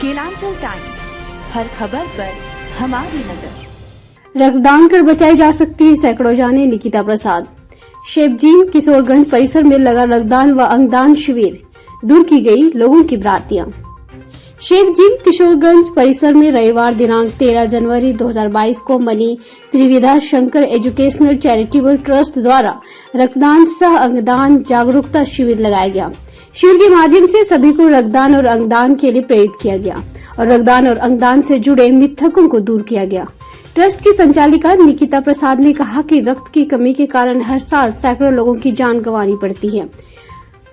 Kelanchal times, हर खबर पर हमारी नजर। रक्तदान कर बचाई जा सकती है सैकड़ों जानें, निकिता प्रसाद। शेबजीम किशोरगंज परिसर में लगा रक्तदान व अंगदान शिविर, दूर की गई लोगों की भ्रांतियां। शेबजीम किशोरगंज परिसर में रविवार दिनांक 13 जनवरी 2022 को money Trividha Shankar educational charitable trust द्वारा रक्तदान सह अंगदान जागरूकता शिविर लगाया गया। शिविर के माध्यम से सभी को रक्तदान और अंगदान के लिए प्रेरित किया गया और रक्तदान और अंगदान से जुड़े मिथकों को दूर किया गया। ट्रस्ट की संचालिका निकिता प्रसाद ने कहा कि रक्त की कमी के कारण हर साल सैकड़ों लोगों की जान गंवानी पड़ती है।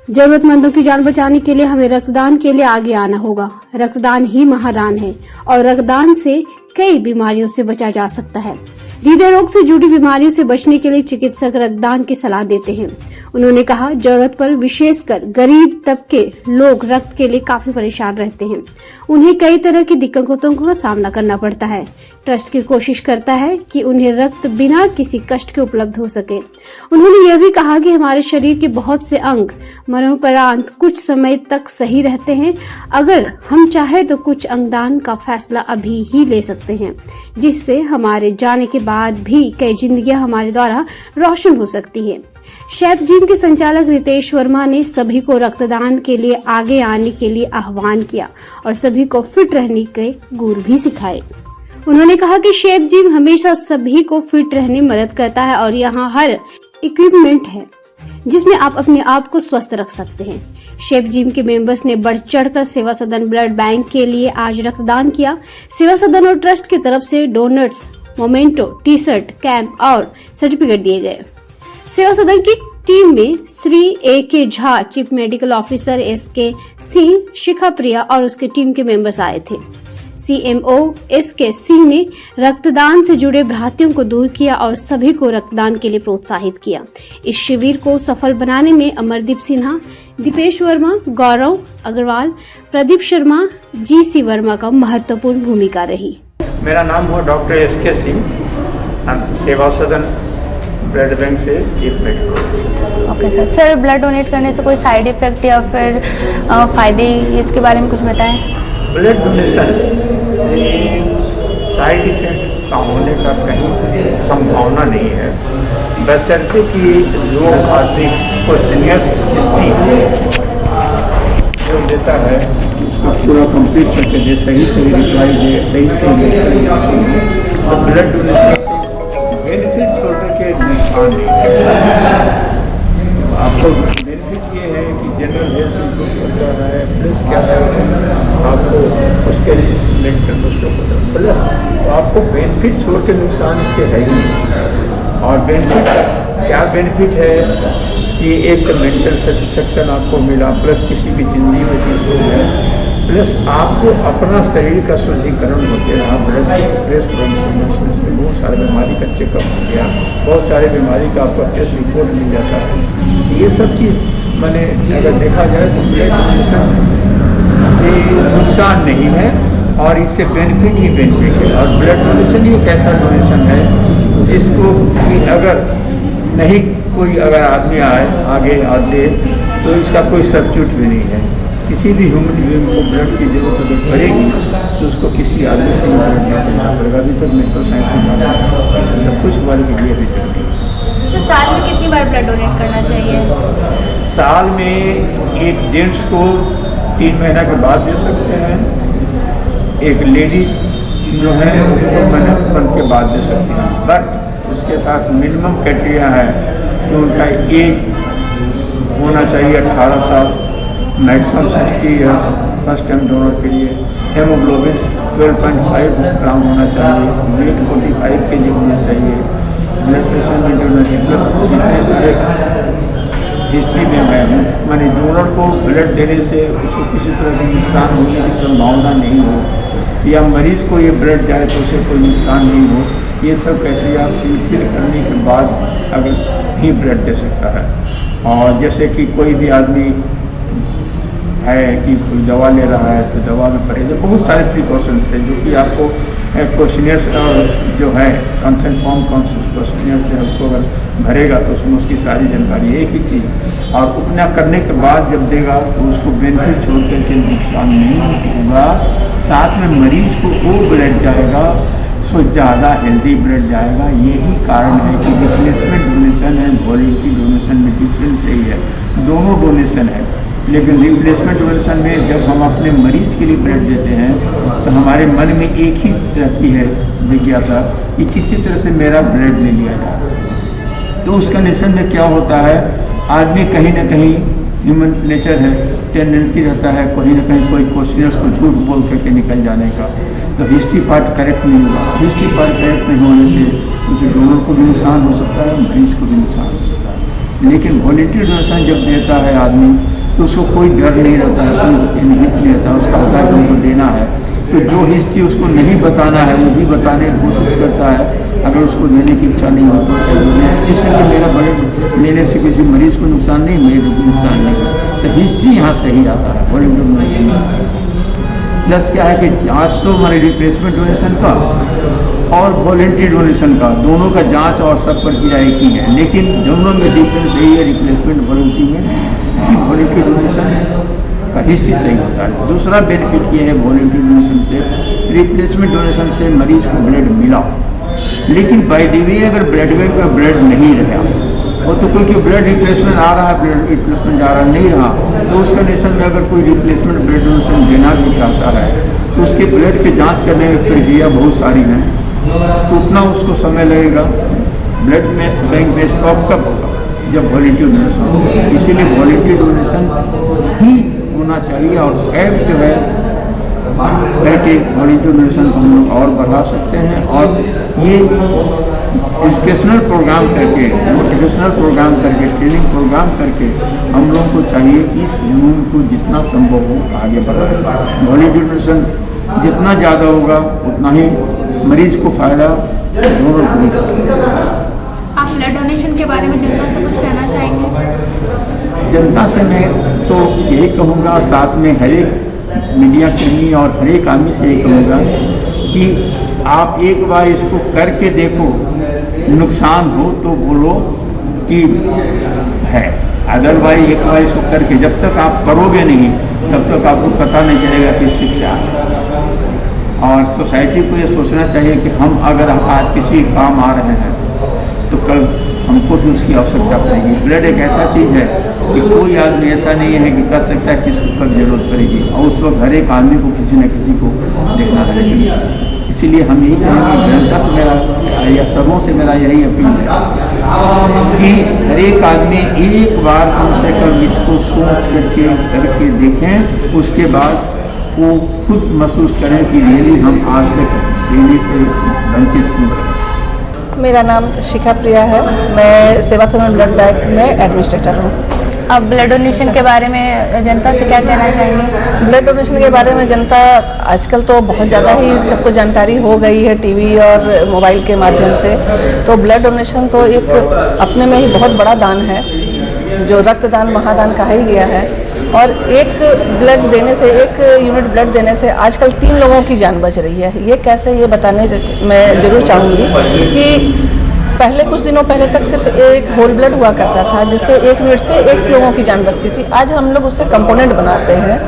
जरूरतमंदों की जान बचाने के लिए हमें रक्तदान के लिए आगे आना होगा। रक्तदान ही महादान है और रक्तदान से कई बीमारियों से बचा जा सकता है। हृदय रोग से जुड़ी बीमारियों से बचने के लिए चिकित्सक रक्तदान की सलाह देते हैं। उन्होंने कहा, जरूरत पर विशेषकर गरीब तबके लोग रक्त के लिए काफी परेशान रहते हैं। उन्हें कई तरह की दिक्कतों का सामना करना पड़ता है। ट्रस्ट की कोशिश करता है कि उन्हें रक्त बिना किसी कष्ट के उपलब्ध हो सके। उन्होंने यह भी कहा कि हमारे शरीर के बहुत से अंग मरणोपरांत कुछ समय तक सही रहते हैं। अगर हम चाहे तो कुछ अंगदान का फैसला अभी ही ले सकते हैं, जिससे हमारे जाने के बाद भी कई जिंदगियां हमारे द्वारा रोशन हो सकती है। शेबजीम के संचालक रितेश वर्मा ने सभी को रक्तदान के लिए आगे आने के लिए आह्वान किया और सभी को फिट रहने के गुर भी सिखाए। उन्होंने कहा कि शेबजीम हमेशा सभी को फिट रहने में मदद करता है और यहाँ हर इक्विपमेंट है जिसमें आप अपने आप को स्वस्थ रख सकते हैं। शेबजीम के मेंबर्स ने बढ़ चढ़कर सेवा सदन ब्लड बैंक के लिए आज रक्तदान किया। सेवा सदन और ट्रस्ट की तरफ से donuts, memento, T shirt, camp और सर्टिफिकेट दिए गए। सेवा सदन की टीम में Shri A.K. Jha, chief medical officer S.K. Singh, Shikha Priya और उसके टीम के मेंबर्स आए थे। CMO S.K. सिंह ने रक्तदान से जुड़े भ्रांतियों को दूर किया और सभी को रक्तदान के लिए प्रोत्साहित किया। इस शिविर को सफल बनाने में अमरदीप सिन्हा, दीपेश वर्मा, गौरव अग्रवाल, प्रदीप शर्मा, GC वर्मा का महत्वपूर्ण भूमिका रही। मेरा नाम हुआ डॉक्टर S.K. सिंह, सेवा सदन ब्लड बैंक से chief medical. Okay sir, blood donate करने से कोई साइड इफेक्ट या फिर फायदे, इसके बारे में कुछ बताएं। ब्लड डोनेशन साइड इफेक्ट का होने का कहीं संभावना नहीं है, बशर्ते कि जो आदमी को सीनियर जो देता है उसको पूरा कंप्लीट करके दे, सही रिप्लाई दे, सही तो ब्लड डोनेशन बेनिफिट टोटल के नुकसान नहीं है। आपको बेनिफिट ये है कि जनरल हेल्थ इम्प्रूव होता है, प्लस क्या है आपको उसके मेंटल प्लस आपको बेनिफिट छोड़ के नुकसान इससे है ही नहीं। और बेनिफिट क्या बेनिफिट है कि एक तो मेंटल सेटिस्फेक्शन आपको मिला, प्लस किसी की ज़िंदगी में चीज़ है, प्लस आपको अपना शरीर का शुद्धिकरण होते रहा, ब्लड फ्रेश से बहुत सारे बीमारी का चेकअप हो गया, बहुत सारे बीमारी का आपका टेस्ट रिपोर्ट मिल जाता है। ये सब चीज़ मैंने अगर देखा जाए तो ब्लड डोनेशन से नुकसान नहीं है और इससे बेनिफिट ही बेनिफिट है। और ब्लड डोनेशन ही एक ऐसा डोनेशन है जिसको कि अगर नहीं कोई अगर आदमी आगे दे तो इसका कोई सब्स्टिट्यूट भी नहीं है। किसी भी ह्यूमन बीइंग को ब्लड की जरूरत अगर पड़ेगी तो उसको किसी आदमी से ब्लड नहीं करना पड़ेगा। अभी तक मेडिकल साइंस में सब कुछ हमारे के लिए अभी तक नहीं। साल में कितनी बार ब्लड डोनेट करना चाहिए? साल में एक जेंट्स को 3 महीना के बाद दे सकते हैं, एक लेडी जो है उसको महीने के बाद दे सकते हैं, बट उसके साथ मिनिमम क्राइटेरिया है कि उनका एज होना चाहिए 18 साल, maximum 60 years first time donor के लिए, हेमोग्लोबिन 12.5 ग्राम होना चाहिए, वेट 45 kg होना चाहिए, ब्लड प्रेशर में होना चाहिए, प्लस जितने सारे हिस्ट्री में मैं हूँ, मैंने डोनर को ब्लड देने से उसको किसी तरह की नुकसान होने की संभावना नहीं हो या मरीज़ को ये ब्लड जाए तो उसे कोई नुकसान नहीं हो, ये सब क्राइटेरिया फुलफिल करने के बाद अगर ही ब्लड दे सकता है। और जैसे कि कोई भी आदमी है कि कोई दवा ले रहा है तो दवा में परहेज, बहुत सारे प्रिकॉशंस थे जो कि आपको क्वेश्चनियर जो है कंसेंट फॉर्म क्वेश्चनियर जो है उसको अगर भरेगा तो उसमें उसकी सारी जानकारी एक ही चीज़, और उतना करने के बाद जब देगा तो उसको बेनिफिट छोड़ करके नुकसान नहीं होगा, साथ में मरीज को वो ब्लड जाएगा सो ज़्यादा हेल्दी ब्लड जाएगा। यही कारण है कि replacement donation and voluntary donation में डिफरेंस यही है। दोनों डोनेशन है, लेकिन रिप्लेसमेंट डोनेशन में जब हम अपने मरीज के लिए ब्लड देते हैं तो हमारे मन में एक ही रहती है जिज्ञासा कि किसी तरह से मेरा ब्लड ले लिया जाए। तो उस कंडीशन में क्या होता है, आदमी कहीं ना कहीं, ह्यूमन नेचर है, टेंडेंसी रहता है कहीं ना कहीं कोई क्वेश्चनर्स को झूठ बोल करके निकल जाने का। तो हिस्ट्री पार्ट करेक्ट नहीं होगा। हिस्ट्री पार्ट करेक्ट नहीं होने से उसे डोनर को भी नुकसान हो सकता है, मरीज को भी नुकसान हो सकता है। लेकिन वॉलंटरी डोनेशन जब देता है आदमी तो उसको कोई डर नहीं रहता है, कोई निहित नहीं रहता, उसका पता है उनको देना है। तो जो हिस्ट्री उसको नहीं बताना है वो भी बताने की कोशिश करता है, अगर उसको देने की इच्छा नहीं होती तो इसलिए मेरा ब्लड लेने से किसी मरीज को नुकसान नहीं, मेरे को भी नुकसान नहीं। तो हिस्ट्री यहाँ सही आता है वॉलंटरी डोनेशन। प्लस क्या है कि जांच तो हमारे रिप्लेसमेंट डोनेशन का और वॉलंटरी डोनेशन का, दोनों का जांच और सब प्रक्रिया एक ही है, लेकिन दोनों में डिफरेंस यही है रिप्लेसमेंट वॉलंटरी में कि वॉलंटरी डोनेशन का हिस्ट्री सही होता है। दूसरा बेनिफिट ये है वॉलंटरी डोनेशन से, रिप्लेसमेंट डोनेशन से मरीज को ब्लड मिला, लेकिन बाय द वे अगर ब्लड बैंक में ब्लड नहीं रहा, वो तो कोई ब्लड रिप्लेसमेंट आ रहा है, ब्लड रिप्लेसमेंट जा रहा नहीं रहा, तो उस कंडीशन में अगर कोई रिप्लेसमेंट ब्लड डोनेशन देना भी चाहता है तो उसके ब्लड के जांच करने में प्रक्रिया बहुत सारी है, तो उतना उसको समय लगेगा। ब्लड में बैंक में स्टॉक कब होगा, जब वॉलंटरी डोनेशन होगा। इसीलिए वॉलंटरी डोनेशन ही होना चाहिए। और कैब जो है करके वॉलंटरी डोनेशन को हम लोग और बढ़ा सकते हैं, और ये एजुकेशनल प्रोग्राम करके, मोटिवेशनल प्रोग्राम करके, ट्रेनिंग प्रोग्राम करके हम लोगों को चाहिए कि इस जुनून को जितना संभव हो आगे बढ़ाएं। वॉलंटरी डोनेशन जितना ज़्यादा होगा उतना ही मरीज को फायदा, दोनों को भी फायदा। आप ब्लड डोनेशन के बारे में जनता से कुछ कहना चाहेंगे? जनता से मैं तो यही कहूँगा, साथ में हर एक मीडिया कर्मी और हर एक आदमी से यही कहूँगा कि आप एक बार इसको करके देखो, नुकसान हो तो बोलो कि है, अदरवाइज एक बार इसको करके, जब तक आप करोगे नहीं तब तक आपको पता नहीं चलेगा कि इससे क्या है। और सोसाइटी को ये सोचना चाहिए कि हम अगर आज किसी काम आ रहे हैं तो कल हमको भी उसकी आवश्यकता पड़ेगी। ब्लड एक ऐसा चीज़ है कि कोई आदमी ऐसा नहीं है कि कर सकता है किसको कब जरूरत पड़ेगी, और उस वक्त हर एक आदमी को किसी न किसी को देखना पड़ेगा। इसीलिए हम यही कहेंगे, जनता से मेरा या सबों से मेरा यही अपील है कि हर एक आदमी एक बार कम से कम इसको सोच करके देखें, उसके बाद वो खुद महसूस करें कि रियली हम आज तक देने से वंचित क्यों रहे। मेरा नाम शिखा प्रिया है, मैं सेवा सदन ब्लड बैंक में एडमिनिस्ट्रेटर हूँ। अब ब्लड डोनेशन के बारे में जनता से क्या कहना चाहेंगे? ब्लड डोनेशन के बारे में जनता आजकल तो बहुत ज़्यादा ही सबको जानकारी हो गई है टीवी और मोबाइल के माध्यम से। तो ब्लड डोनेशन तो एक अपने में ही बहुत बड़ा दान है, जो रक्तदान महादान कहा ही गया है। और एक ब्लड देने से, एक यूनिट ब्लड देने से आजकल 3 लोगों की जान बच रही है। ये कैसे, ये बताने मैं ज़रूर चाहूँगी कि पहले कुछ दिनों पहले तक सिर्फ एक होल ब्लड हुआ करता था, जिससे एक यूनिट से 1 लोगों की जान बचती थी। आज हम लोग उससे कंपोनेंट बनाते हैं,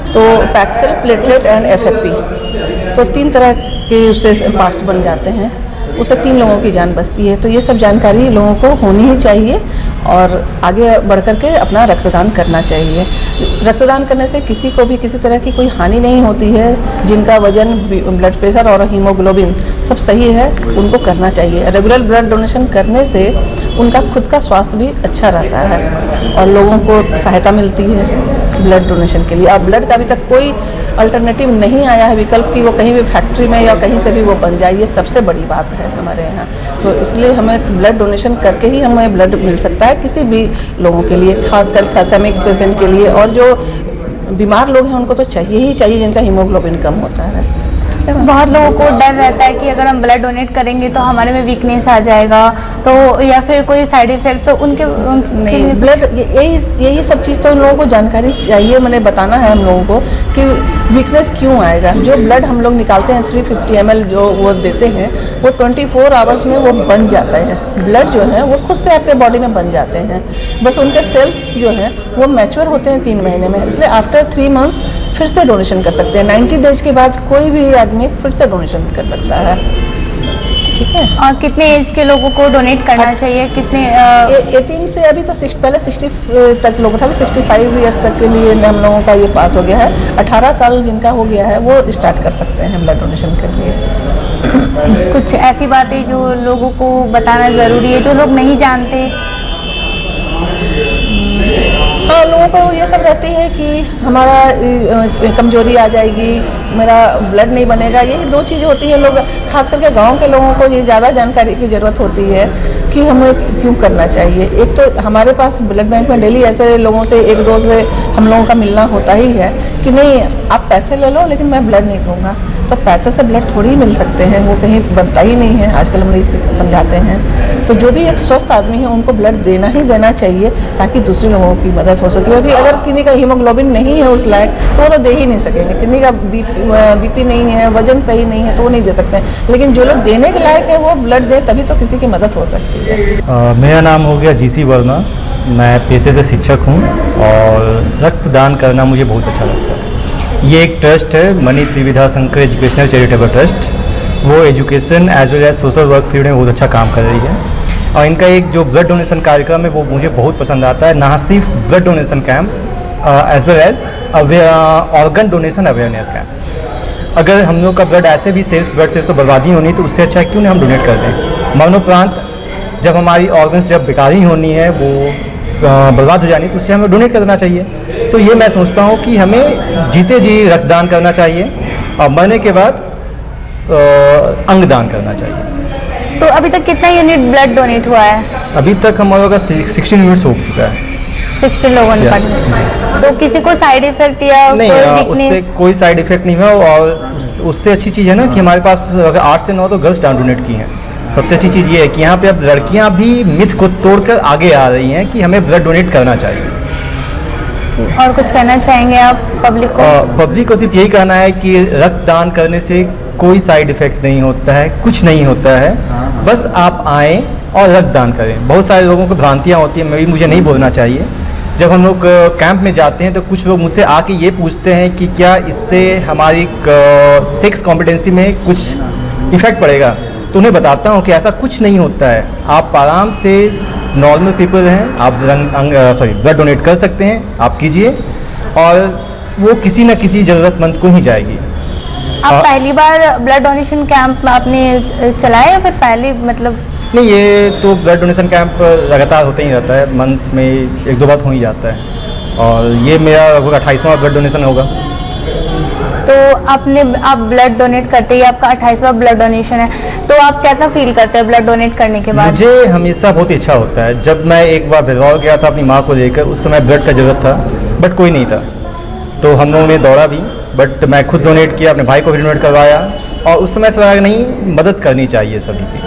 तो पैक्सिल, प्लेटलेट एंड एफएफपी, तो 3 तरह के उससे पार्ट्स बन जाते हैं, उससे 3 लोगों की जान बचती है। तो ये सब जानकारी लोगों को होनी ही चाहिए और आगे बढ़ कर के अपना रक्तदान करना चाहिए। रक्तदान करने से किसी को भी किसी तरह की कोई हानि नहीं होती है। जिनका वजन, ब्लड प्रेशर और हीमोग्लोबिन सब सही है, उनको करना चाहिए। रेगुलर ब्लड डोनेशन करने से उनका खुद का स्वास्थ्य भी अच्छा रहता है और लोगों को सहायता मिलती है ब्लड डोनेशन के लिए। और ब्लड का अभी तक कोई अल्टरनेटिव नहीं आया है विकल्प कि वो कहीं भी फैक्ट्री में या कहीं से भी वो बन जाए, ये सबसे बड़ी बात है हमारे यहाँ। तो इसलिए हमें ब्लड डोनेशन करके ही हमें ब्लड मिल सकता है किसी भी लोगों के लिए, खासकर थैलेसेमिक पेशेंट के लिए। और जो बीमार लोग हैं उनको तो चाहिए ही चाहिए, जिनका हीमोग्लोबिन कम होता है। बहुत लोगों को डर रहता है कि अगर हम ब्लड डोनेट करेंगे तो हमारे में वीकनेस आ जाएगा, तो या फिर कोई साइड इफेक्ट, तो उनके नहीं, ब्लड यही सब चीज़ तो उन लोगों को जानकारी चाहिए, मैंने बताना है हम लोगों को कि वीकनेस क्यों आएगा? जो ब्लड हम लोग निकालते हैं 350 ml जो वो देते हैं, वो 24 आवर्स में वो बन जाता है। ब्लड जो है वो खुद से आपके बॉडी में बन जाते हैं, बस उनके सेल्स जो हैं वो मैच्योर होते हैं 3 महीने में, इसलिए आफ्टर 3 मंथ्स फिर से डोनेशन कर सकते हैं। 90 डेज के बाद कोई भी आदमी फिर से डोनेशन कर सकता है। ठीक है। और कितने एज के लोगों को डोनेट करना चाहिए? कितने 18 से अभी तो पहले 60 तक लोग था, अभी 65 ईयर्स तक के लिए हम लोगों का ये पास हो गया है। 18 साल जिनका हो गया है वो स्टार्ट कर सकते हैं ब्लड डोनेशन के लिए। कुछ ऐसी बातें जो लोगों को बताना ज़रूरी है, जो लोग नहीं जानते? हाँ, लोगों को ये सब रहती है कि हमारा कमजोरी आ जाएगी, मेरा ब्लड नहीं बनेगा, यही 2 चीज़ होती है। लोग खास करके गांव के लोगों को ये ज़्यादा जानकारी की ज़रूरत होती है कि हमें क्यों करना चाहिए। एक तो हमारे पास ब्लड बैंक में डेली ऐसे लोगों से 1-2 से हम लोगों का मिलना होता ही है कि नहीं आप पैसे ले लो लेकिन मैं ब्लड नहीं दूंगा। तो पैसे से ब्लड थोड़ी ही मिल सकते हैं, वो कहीं बनता ही नहीं है, आजकल हम इसे समझाते हैं। तो जो भी एक स्वस्थ आदमी है उनको ब्लड देना ही देना चाहिए ताकि दूसरे लोगों की मदद हो सके। क्योंकि अगर किसी का हीमोग्लोबिन नहीं है उस लायक तो वो तो दे ही नहीं सकेंगे, किसी का बीपी नहीं है, वजन सही नहीं है तो वो नहीं दे सकते हैं। लेकिन जो लोग देने के लायक है वो ब्लड दे, तभी तो किसी की मदद हो सकती है। मेरा नाम हो गया जीसी वर्मा, मैं पेशे से शिक्षक हूँ और रक्तदान करना मुझे बहुत अच्छा लगता है। ये एक ट्रस्ट है, Mani Trividha Shankar educational charitable trust, वो education as well as social work field में बहुत अच्छा काम कर रही है। और इनका एक जो ब्लड डोनेशन कार्यक्रम है वो मुझे बहुत पसंद आता है, ना सिर्फ blood donation camp as well as organ donation awareness camp. अगर हम लोग का ब्लड ऐसे भी सेल्स ब्लड सेल्स तो बर्बादी होनी, तो उससे अच्छा क्यों नहीं हम डोनेट कर दें। मरणोपरांत जब हमारी ऑर्गन्स जब बेकार ही होनी है, वो बर्बाद हो जानी, तो उससे हमें डोनेट करना चाहिए। तो ये मैं सोचता हूँ कि हमें जीते जी रक्तदान करना चाहिए और मरने के बाद अंगदान करना चाहिए। तो अभी तक कितना यूनिट ब्लड डोनेट हुआ है? अभी तक हमारा का 16 यूनिट्स हो चुका है। 16 लोगों ने पार्टिसिपेट। तो किसी को साइड इफेक्ट या नहीं, कोई उससे वीकनेस? कोई साइड इफेक्ट नहीं हुआ। और उससे अच्छी चीज़ है ना कि हमारे पास अगर 8 से 9 तो गर्ल्स डोनेट की हैं। सबसे अच्छी चीज़ ये है कि यहाँ पे अब लड़कियाँ भी मिथ को तोड़कर आगे आ रही हैं कि हमें ब्लड डोनेट करना चाहिए। और कुछ कहना चाहेंगे आप पब्लिक को? पब्लिक को सिर्फ यही कहना है कि रक्तदान करने से कोई साइड इफेक्ट नहीं होता है, कुछ नहीं होता है, बस आप आएँ और रक्तदान करें। बहुत सारे लोगों को भ्रांतियाँ होती हैं, मुझे नहीं बोलना चाहिए। जब हम लोग कैंप में जाते हैं तो कुछ लोग मुझसे आके ये पूछते हैं कि क्या इससे हमारी सेक्स कॉम्पिटेंसी में कुछ इफ़ेक्ट पड़ेगा, तो उन्हें बताता हूँ कि ऐसा कुछ नहीं होता है। आप आराम से नॉर्मल पीपल हैं, आप ब्लड डोनेट कर सकते हैं, आप कीजिए और वो किसी न किसी ज़रूरतमंद को ही जाएगी। आप पहली बार ब्लड डोनेशन कैंप आपने चलाया या फिर पहले मतलब? नहीं, ये तो ब्लड डोनेशन कैंप लगातार होता ही रहता है, मंथ में 1-2 बार हो ही जाता है और ये मेरा लगभग 28वां ब्लड डोनेशन होगा। तो आप ब्लड डोनेट करते ही आपका 28वां ब्लड डोनेशन है, तो आप कैसा फील करते हैं ब्लड डोनेट करने के बाद? मुझे हमेशा बहुत इच्छा होता है। जब मैं एक बार भिजवाल गया था अपनी माँ को लेकर, उस समय ब्लड का ज़रूरत था बट कोई नहीं था, तो हम लोगों ने दौड़ा भी, बट मैं खुद डोनेट किया, अपने भाई को भी डोनेट करवाया और उस समय से लगा नहीं, मदद करनी चाहिए सभी की।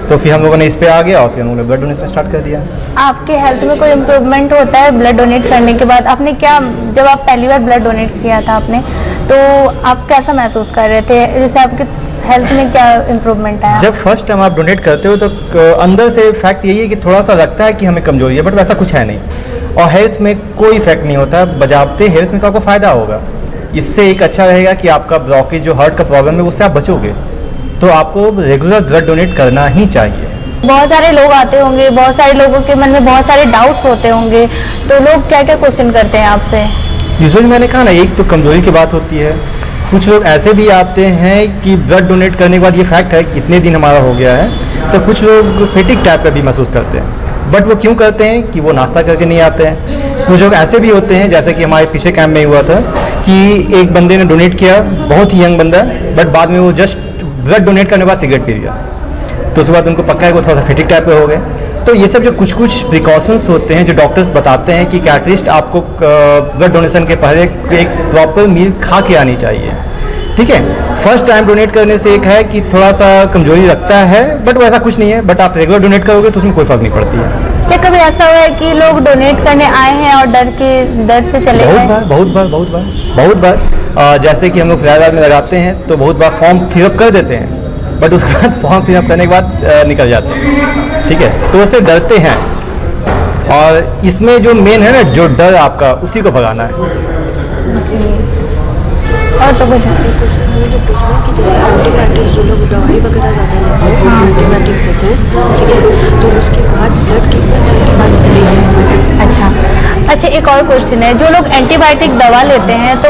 तो फिर हम लोगों ने इस पे आ गया और फिर हम लोगों ने ब्लड डोनेशन स्टार्ट कर दिया। आपके हेल्थ में कोई इम्प्रूवमेंट होता है ब्लड डोनेट करने के बाद? आपने क्या, जब आप पहली बार ब्लड डोनेट किया था आपने, तो आप कैसा महसूस कर रहे थे? जैसे आपके हेल्थ में क्या इम्प्रूवमेंट आया? जब फर्स्ट टाइम आप डोनेट करते हो तो अंदर से फैक्ट यही है कि थोड़ा सा लगता है कि हमें कमजोरी है, बट वैसा कुछ है नहीं और हेल्थ में कोई इफेक्ट नहीं होता। बजाबते हेल्थ में तो आपको फ़ायदा होगा। इससे एक अच्छा रहेगा कि आपका ब्लॉकेज जो हार्ट का प्रॉब्लम है उससे आप बचोगे, तो आपको रेगुलर ब्लड डोनेट करना ही चाहिए। बहुत सारे लोग आते होंगे, बहुत सारे लोगों के मन में बहुत सारे डाउट्स होते होंगे, तो लोग क्या क्या क्वेश्चन करते हैं आपसे? यूजुअली मैंने कहा ना, एक तो कमजोरी की बात होती है। कुछ लोग ऐसे भी आते हैं कि ब्लड डोनेट करने के बाद ये फैक्ट है कितने दिन हमारा हो गया है, तो कुछ लोग फेटिक टाइप का भी महसूस करते हैं। बट वो क्यों करते हैं कि वो नाश्ता करके नहीं आते हैं। कुछ लोग ऐसे भी होते हैं, जैसे कि हमारे पीछे कैंप में हुआ था कि एक बंदे ने डोनेट किया, बहुत ही यंग बंदा, बट बाद में वो जस्ट ब्लड डोनेट करने के बाद सिगरेट पी लिया, तो उसके बाद उनको पक्का है वो थोड़ा सा फेटिक टाइप के हो गए। तो ये सब जो कुछ प्रिकॉशंस होते हैं जो डॉक्टर्स बताते हैं कि एटलीस्ट आपको ब्लड डोनेशन के पहले एक प्रॉपर मील खा के आनी चाहिए। ठीक है, फर्स्ट टाइम डोनेट करने से एक है कि थोड़ा सा कमजोरी लगता है, बट वैसा कुछ नहीं है। बट आप रेगुलर डोनेट करोगे तो उसमें कोई फर्क नहीं पड़ती है। क्या कभी ऐसा हुआ है कि लोग डोनेट करने आए हैं और डर से चले गए? बहुत बार। जैसे कि हम लोग फिलहाल में लगाते हैं तो बहुत बार फॉर्म फिलअप कर देते हैं, बट उसके बाद फॉर्म फिलअप करने के बाद निकल जाते हैं, ठीक है। तो उससे डरते हैं, और इसमें जो मेन है ना, जो डर आपका, उसी को भगाना है। जी, और तो कुछ मुझे पूछना है कि जैसे एंटीबायोटिक्स जो लोग दवाई वगैरह ज़्यादा लेते हैं, एंटीबायोटिक्स लेते हैं, ठीक है, तो उसके बाद ब्लड कितना टाइम के बाद दे सकते हैं? अच्छा, एक और क्वेश्चन है, जो लोग एंटीबायोटिक दवा लेते हैं तो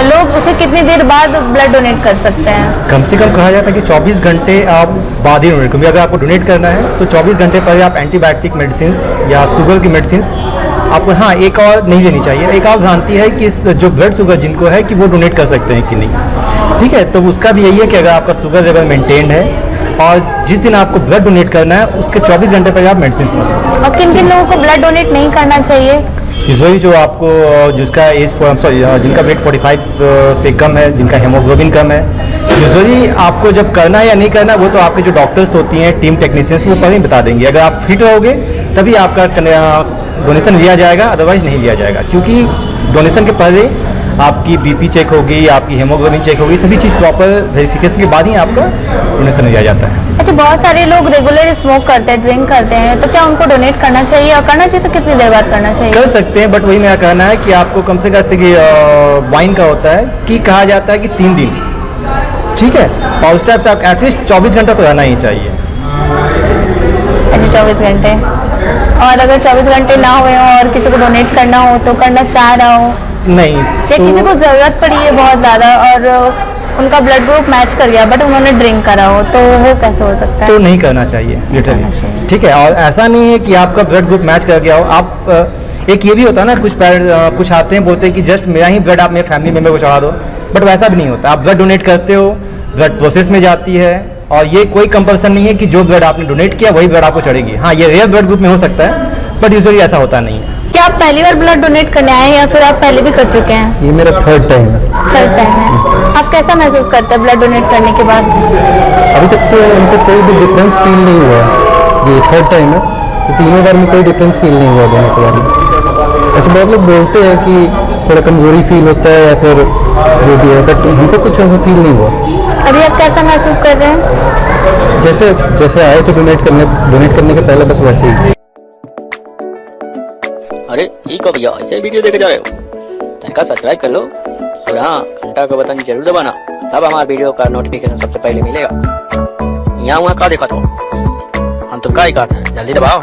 लोग उसे कितनी देर बाद ब्लड डोनेट कर सकते हैं? कम से कम कहा जाता है कि 24 घंटे आप बाद ही डोनेट, क्योंकि अगर आपको डोनेट करना है तो 24 घंटे पहले आप एंटीबायोटिक मेडिसिन या शुगर की मेडिसिन आपको, हाँ, एक और नहीं लेनी चाहिए। एक और भ्रांति है कि जो ब्लड शुगर जिनको है कि वो डोनेट कर सकते हैं कि नहीं, ठीक है। तो उसका भी यही है कि अगर आपका शुगर लेवल मेंटेन्ड है और जिस दिन आपको ब्लड डोनेट करना है उसके 24 घंटे पहले आप मेडिसिन लें। और किन किन लोगों को ब्लड डोनेट नहीं करना चाहिए? यूजुअली जो आपको, जिसका एज जिनका वेट 45 से कम है, जिनका हेमोग्लोबिन कम है, यूजुअली आपको जब करना है या नहीं करना, वो तो आपके जो डॉक्टर्स होती हैं, टीम टेक्नीशियंस, वो पहले ही बता देंगे। अगर आप फिट रहोगे तभी आपका डोनेशन लिया जाएगा, अदरवाइज नहीं लिया जाएगा, क्योंकि डोनेशन के पहले आपकी बीपी चेक होगी, आपकी हेमोग्लोबिन चेक होगी, सभी चीज़ प्रॉपर वेरिफिकेशन के बाद ही आपका डोनेशन लिया जाता है। अच्छा, बहुत सारे लोग रेगुलर स्मोक करते हैं, ड्रिंक करते हैं, तो क्या उनको डोनेट करना चाहिए, और करना चाहिए तो कितनी देर बाद करना चाहिए? कर सकते हैं, बट वही मेरा कहना है कि आपको कम से कम वाइन का होता है कि कहा जाता है कि 3 दिन, ठीक है, और उस टाइप से आप एटलीस्ट 24 घंटा तो रहना ही चाहिए। अच्छा, 24 घंटे। और अगर 24 घंटे ना हुए हो और किसी को डोनेट करना हो, तो करना चाह रहा हो नहीं, या तो किसी को ज़रूरत पड़ी है बहुत ज़्यादा और उनका ब्लड ग्रुप मैच कर गया बट उन्होंने ड्रिंक करा हो, तो वो कैसे हो सकता है? तो नहीं करना चाहिए, लिटरली, ठीक है। और ऐसा नहीं है कि आपका ब्लड ग्रुप मैच कर गया हो। आप एक ये भी होता है ना, कुछ आते हैं, बोलते हैं कि जस्ट मेरा ही ब्लड आप मेरे फैमिली मेम्बर को चढ़ा दो, बट वैसा भी नहीं होता। आप ब्लड डोनेट करते हो, ब्लड प्रोसेस में जाती है, और ये कोई कंपल्सन नहीं है कि जो ब्लड आपने डोनेट किया वही ब्लड आपको चढ़ेगी। हाँ, ये रेयर ब्लड ग्रुप में हो सकता है, बट यूजुअली ऐसा होता नहीं है। क्या आप पहली बार ब्लड डोनेट करने आए हैं या फिर आप पहले भी कर चुके हैं? ये मेरा 3rd टाइम है। 3rd टाइम है। आप कैसा महसूस करते हैं ब्लड डोनेट करने के बाद? अभी तक तो उनको कोई भी डिफरेंस फील नहीं हुआ। ये 3rd टाइम है, तो तीनों बार में कोई डिफरेंस फील नहीं हुआ दोनों के बारे में। ऐसे बहुत लोग बोलते हैं कि थोड़ा कमज़ोरी फील होता है या फिर जो भी है, बट हमको कुछ ऐसा फील नहीं हुआ। अभी आप कैसा महसूस कर रहे हैं? जैसे आए थे डोनेट करने के पहले, बस वैसे ही। अरे ठीक हो भैया, ऐसे वीडियो देखे जा रहे हो, तनिका सब्सक्राइब कर लो, और हाँ, घंटा का बटन जरूर दबाना, तब हमारे वीडियो का नोटिफिकेशन सबसे पहले मिलेगा। यहाँ वहाँ का देखा तो हम तो क्या ही कहते हैं, जल्दी दबाओ।